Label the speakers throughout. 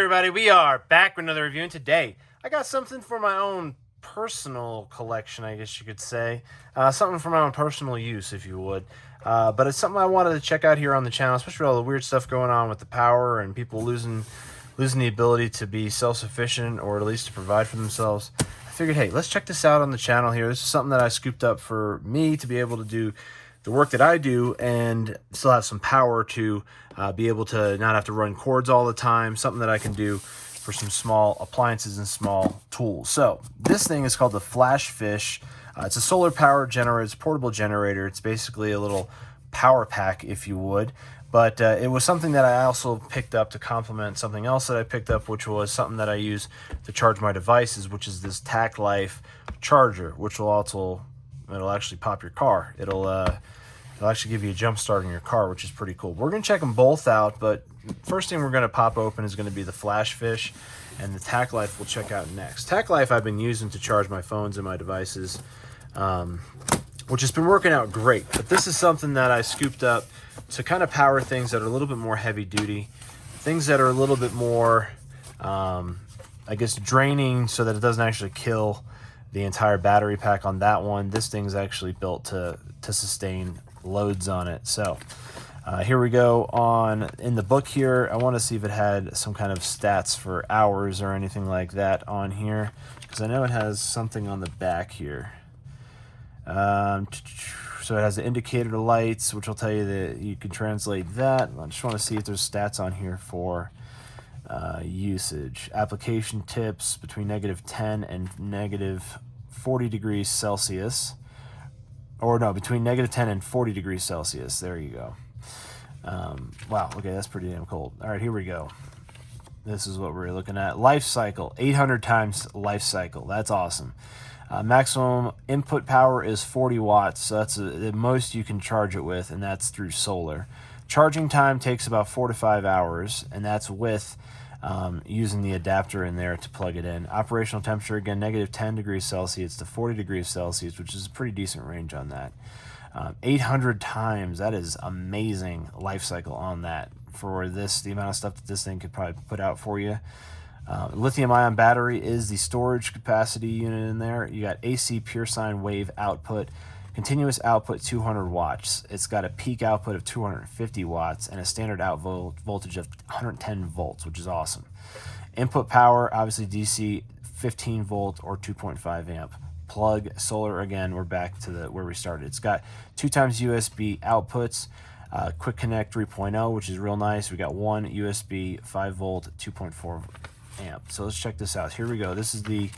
Speaker 1: Everybody, we are back with another review, and today I got something for my own personal collection, I guess you could say. Something for my own personal use, if you would. But it's something I wanted to check out here on the channel, especially all the weird stuff going on with the power and people losing the ability to be self-sufficient or at least to provide for themselves. I figured, hey, let's check this out on the channel here. This is something that I scooped up for me to be able to do the work that I do and still have some power to be able to not have to run cords all the time, something that I can do for some small appliances and small tools. So this thing is called the Flashfish. It's a solar power generator. It's a portable generator. It's basically a little power pack, if you would. But it was something that I also picked up to complement something else that I picked up, which was something that I use to charge my devices, which is this Tacklife charger, which will also, it'll actually pop your car. It'll actually give you a jump start in your car, which is pretty cool. We're going to check them both out, but first thing we're going to pop open is going to be the Flashfish, and the Tacklife we'll check out next. Tacklife I've been using to charge my phones and my devices, which has been working out great. But this is something that I scooped up to kind of power things that are a little bit more heavy duty, things that are a little bit more, I guess, draining, so that it doesn't actually kill the entire battery pack on that one. This thing's actually built to sustain loads on it. So here we go on in the book here. I want to see if it had some kind of stats for hours or anything like that on here, because I know it has something on the back here. So it has the indicator lights, which will tell you that you can translate that. I just want to see if there's stats on here for usage. Application tips between -10 and -40 degrees Celsius. Or no, between -10 and 40 degrees Celsius. There you go. Wow, okay, that's pretty damn cold. All right, here we go. This is what we're looking at. Life cycle, 800 times life cycle. That's awesome. Maximum input power is 40 watts, so that's the most you can charge it with, and that's through solar. Charging time takes about 4 to 5 hours, and that's with using the adapter in there to plug it in. Operational temperature, again, -10 degrees Celsius to 40 degrees Celsius, which is a pretty decent range on that. 800 times, that is amazing life cycle on that for this, the amount of stuff that this thing could probably put out for you. Lithium-ion battery is the storage capacity unit in there. You got AC pure sine wave output, continuous output 200 watts. It's got a peak output of 250 watts and a standard out voltage of 110 volts, which is awesome. Input power, obviously DC 15 volt or 2.5 amp. Plug solar, again, we're back to where we started. It's got 2 times USB outputs. Quick Connect 3.0, which is real nice. We got 1 USB 5 volt 2.4 amp. So let's check this out. Here we go. This is the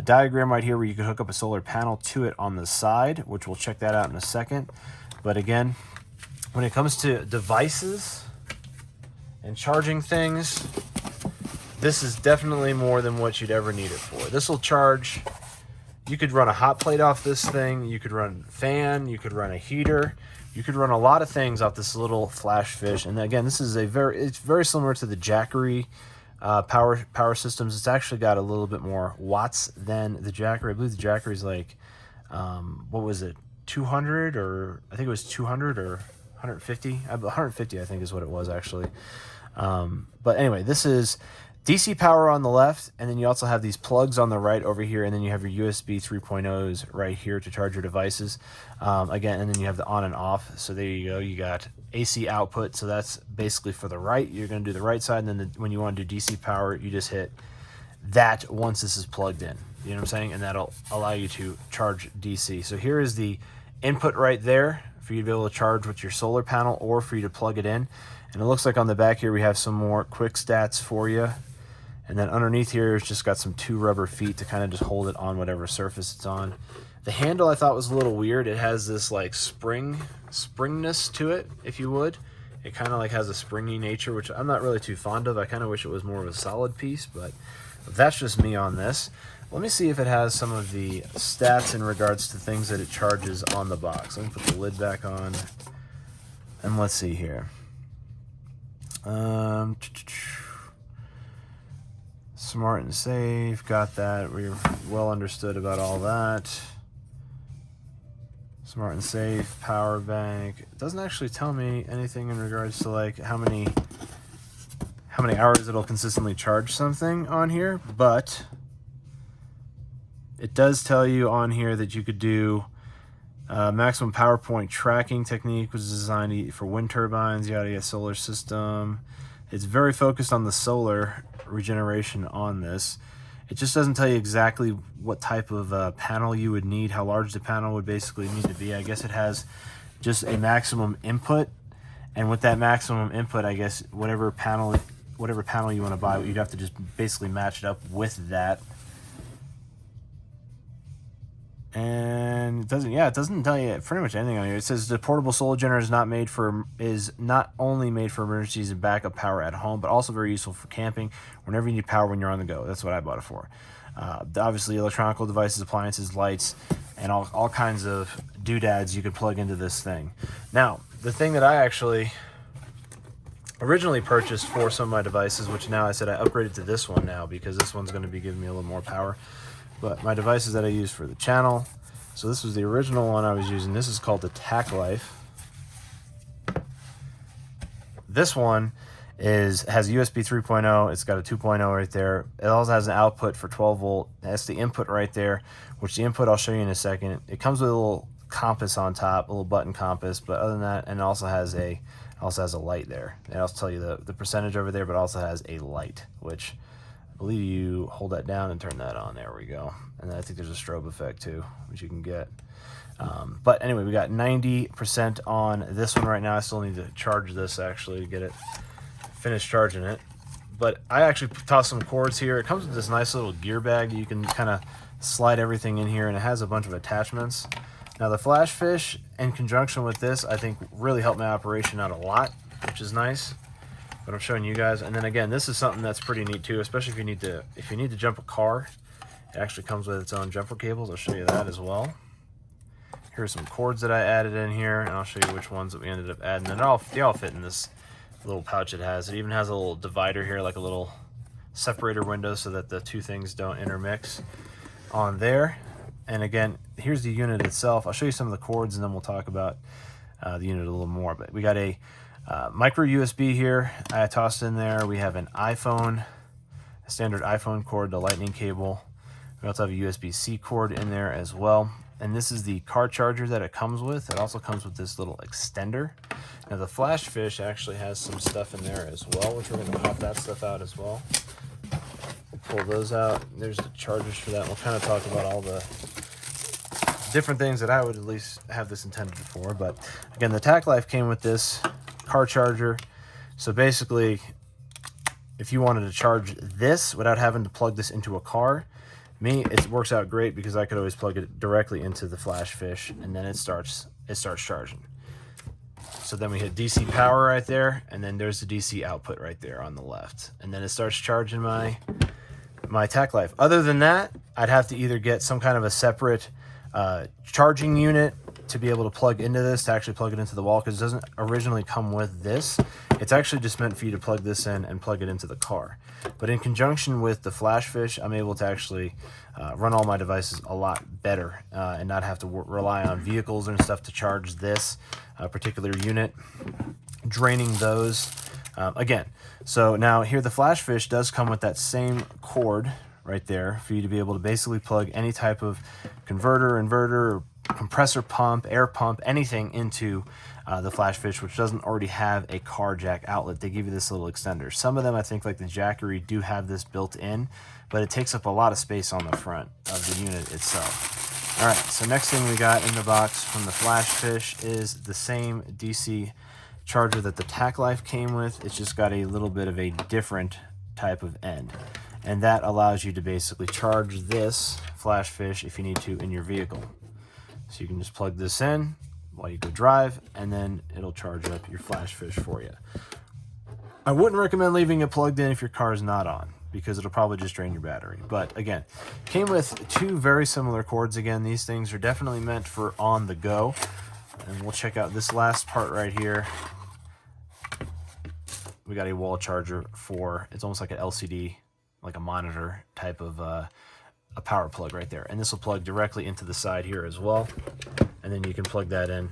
Speaker 1: diagram right here where you can hook up a solar panel to it on the side, which we'll check that out in a second. But again, when it comes to devices and charging things, this is definitely more than what you'd ever need it for. This will charge. You could run a hot plate off this thing. You could run a fan. You could run a heater. You could run a lot of things off this little Flashfish. And again, this is it's very similar to the Jackery power systems. It's actually got a little bit more watts than the Jackery. I believe the Jackery is like, what was it, 200, or I think it was 200 or 150. 150, I think, is what it was actually. But anyway, this is DC power on the left, and then you also have these plugs on the right over here, and then you have your USB 3.0s right here to charge your devices. Again, and then you have the on and off. So there you go. You got AC output, so that's basically for the right. You're going to do the right side, and then when you want to do DC power, you just hit that once this is plugged in. You know what I'm saying? And that'll allow you to charge DC. So here is the input right there for you to be able to charge with your solar panel or for you to plug it in. And it looks like on the back here we have some more quick stats for you. And then underneath here, it's just got some 2 rubber feet to kind of just hold it on whatever surface it's on. The handle I thought was a little weird. It has this like springness to it, if you would. It kind of like has a springy nature, which I'm not really too fond of. I kind of wish it was more of a solid piece, but that's just me on this. Let me see if it has some of the stats in regards to things that it charges on the box. Let me put the lid back on, and let's see here. Smart and safe, got that. We're well understood about all that. Smart and safe, power bank. It doesn't actually tell me anything in regards to like how many many hours it'll consistently charge something on here, but it does tell you on here that you could do maximum power point tracking technique, which is designed for wind turbines, yada, solar system. It's very focused on the solar regeneration on this. It just doesn't tell you exactly what type of panel you would need, how large the panel would basically need to be. I guess it has just a maximum input, and with that maximum input, I guess whatever panel you want to buy, you'd have to just basically match it up with that. And it doesn't tell you pretty much anything on here. It says the portable solar generator is not only made for emergencies and backup power at home, but also very useful for camping whenever you need power when you're on the go. That's what I bought it for. Obviously, electronic devices, appliances, lights, and all kinds of doodads you could plug into this thing. Now, the thing that I actually originally purchased for some of my devices, which now I said I upgraded to this one now because this one's going to be giving me a little more power. But my devices that I use for the channel, so this was the original one I was using. This is called the Tacklife. This one has USB 3.0. It's got a 2.0 right there. It also has an output for 12 volt. That's the input right there, which the input I'll show you in a second. It comes with a little compass on top, a little button compass, but other than that, and it also has a light there. It also tell you the percentage over there, but also has a light, which I believe you hold that down and turn that on. There we go. And then I think there's a strobe effect too, which you can get. But anyway, we got 90% on this one right now. I still need to charge this actually to get it finished charging it. But I actually tossed some cords here. It comes with this nice little gear bag. You can kind of slide everything in here, and it has a bunch of attachments. Now the Flashfish, in conjunction with this, I think really helped my operation out a lot, which is nice. But I'm showing you guys, and then again, this is something that's pretty neat too, especially if you need to jump a car. It actually comes with its own jumper cables. I'll show you that as well. Here's some cords that I added in here, and I'll show you which ones that we ended up adding. And they all fit in this little pouch it has. It even has a little divider here, like a little separator window, so that the two things don't intermix on there. And again, here's the unit itself. I'll show you some of the cords, and then we'll talk about the unit a little more. But we got a micro USB here I tossed in there. We have an iPhone, a standard iPhone cord, the lightning cable. We also have a USB-C cord in there as well. And this is the car charger that it comes with. It also comes with this little extender. Now the Flashfish actually has some stuff in there as well, which we're going to pop that stuff out as well. We'll pull those out. There's the chargers for that. We'll kind of talk about all the different things that I would at least have this intended for. But again, the Tacklife came with this car charger. So basically, if you wanted to charge this without having to plug this into a car, it works out great because I could always plug it directly into the Flashfish, and then it starts charging. So then we hit DC power right there, and then there's the DC output right there on the left, and then it starts charging my Tacklife. Other than that, I'd have to either get some kind of a separate charging unit to be able to plug into this, to actually plug it into the wall, because it doesn't originally come with this. It's actually just meant for you to plug this in and plug it into the car. But in conjunction with the Flashfish, I'm able to actually run all my devices a lot better and not have to rely on vehicles and stuff to charge this particular unit, draining those. Again, so now here the Flashfish does come with that same cord right there for you to be able to basically plug any type of converter, inverter, compressor pump, air pump, anything into the Flashfish, which doesn't already have a car jack outlet. They give you this little extender. Some of them, I think, like the Jackery, do have this built in, but it takes up a lot of space on the front of the unit itself. All right, so next thing we got in the box from the Flashfish is the same DC charger that the Tacklife came with. It's just got a little bit of a different type of end, and that allows you to basically charge this Flashfish if you need to in your vehicle. So you can just plug this in while you go drive, and then it'll charge up your Flashfish for you. I wouldn't recommend leaving it plugged in if your car is not on, because it'll probably just drain your battery. But again, came with two very similar cords. Again, these things are definitely meant for on the go. And we'll check out this last part right here. We got a wall charger for, it's almost like an LCD, like a monitor type of a power plug right there, and this will plug directly into the side here as well, and then you can plug that in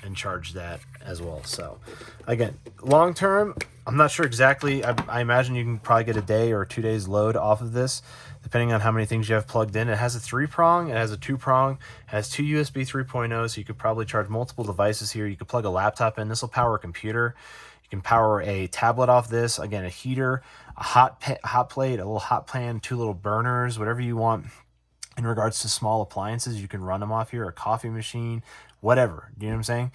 Speaker 1: and charge that as well. So again, long term, I'm not sure exactly. I imagine you can probably get a day or 2 days load off of this, depending on how many things you have plugged in. It has a 3-prong, it has a 2-prong, it has 2 USB 3.0, so you could probably charge multiple devices here. You could plug a laptop in. This will power a computer. You can power a tablet off this. Again, a heater, a hot plate, a little hot pan, 2 little burners, whatever you want. In regards to small appliances, you can run them off here, a coffee machine, whatever. You know what I'm saying?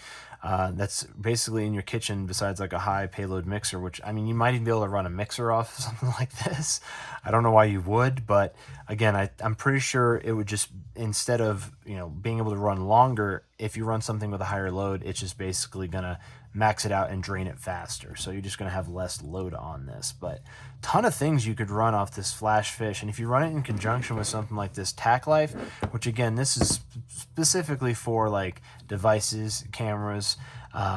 Speaker 1: That's basically in your kitchen besides like a high payload mixer, which, I mean, you might even be able to run a mixer off something like this. I don't know why you would, but again, I'm pretty sure it would just, instead of, you know, being able to run longer, if you run something with a higher load, it's just basically going to max it out and drain it faster. So you're just going to have less load on this. But ton of things you could run off this Flashfish. And if you run it in conjunction with something like this Tacklife, which again, this is specifically for like devices, cameras,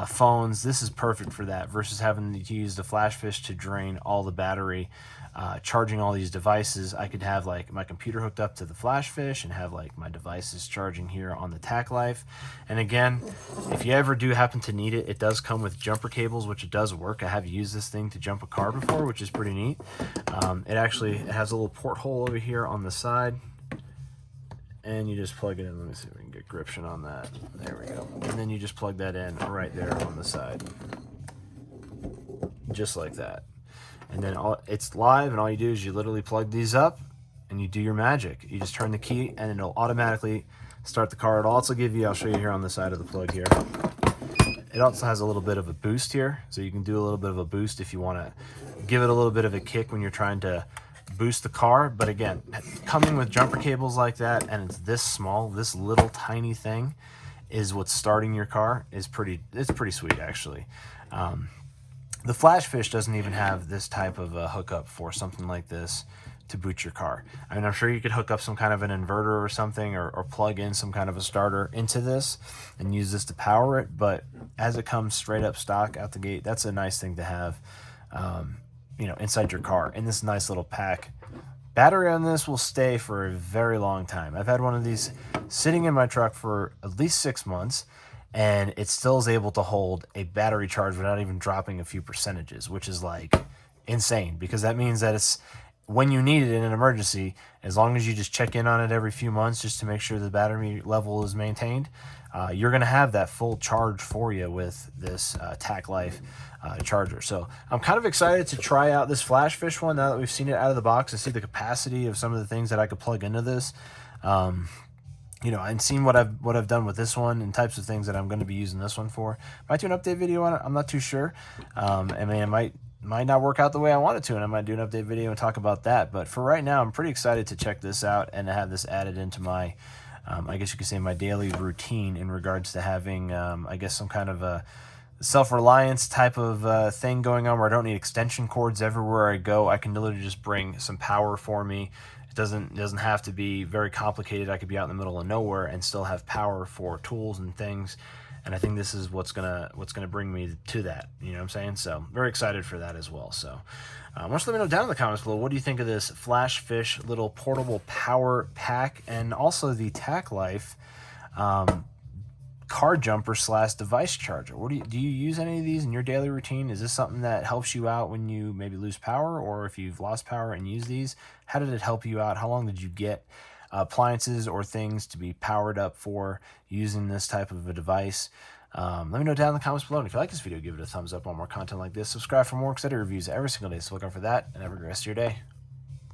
Speaker 1: phones, this is perfect for that versus having to use the Flashfish to drain all the battery. Charging all these devices, I could have like my computer hooked up to the Flashfish and have like my devices charging here on the Tacklife. And again, if you ever do happen to need it, it does come with jumper cables, which it does work. I have used this thing to jump a car before, which is pretty neat. It has a little porthole over here on the side, and you just plug it in. Let me see if we can get gription on that. There we go. And then you just plug that in right there on the side, just like that. And then it's live, and all you do is you literally plug these up and you do your magic. You just turn the key and it'll automatically start the car. It'll also give you, I'll show you here on the side of the plug here, it also has a little bit of a boost here, so you can do a little bit of a boost if you want to give it a little bit of a kick when you're trying to boost the car. But again, coming with jumper cables like that, and it's this small, this little tiny thing is what's starting your car, it's pretty sweet actually. The Flashfish doesn't even have this type of a hookup for something like this to boot your car. I mean, I'm sure you could hook up some kind of an inverter or something, or plug in some kind of a starter into this and use this to power it. But as it comes straight up stock out the gate, that's a nice thing to have, you know, inside your car in this nice little pack. Battery on this will stay for a very long time. I've had one of these sitting in my truck for at least 6 months, and it still is able to hold a battery charge without even dropping a few percentages, which is like insane, because that means that it's, when you need it in an emergency, as long as you just check in on it every few months just to make sure the battery level is maintained, you're going to have that full charge for you with this Tacklife charger. So I'm kind of excited to try out this Flashfish one now that we've seen it out of the box, to see the capacity of some of the things that I could plug into this. You know, and seeing what I've done with this one and types of things that I'm going to be using this one for. Might do an update video on it. I'm not too sure. I mean, it might not work out the way I want it to, and I might do an update video and talk about that. But for right now, I'm pretty excited to check this out and to have this added into my, I guess you could say, my daily routine in regards to having, I guess, some kind of a self-reliance type of thing going on, where I don't need extension cords everywhere I go. I can literally just bring some power for me. It doesn't have to be very complicated. I could be out in the middle of nowhere and still have power for tools and things. And I think this is what's gonna bring me to that. You know what I'm saying? So very excited for that as well. So why don't you let me know down in the comments below, what do you think of this Flashfish little portable power pack, and also the Tacklife car jumper / device charger? What do you use any of these in your daily routine? Is this something that helps you out when you maybe lose power, or if you've lost power and use these? How did it help you out? How long did you get appliances or things to be powered up for using this type of a device? Let me know down in the comments below. And if you like this video, give it a thumbs up. Want more content like this, subscribe for more exciting reviews every single day. So look out for that, and have a great rest of your day.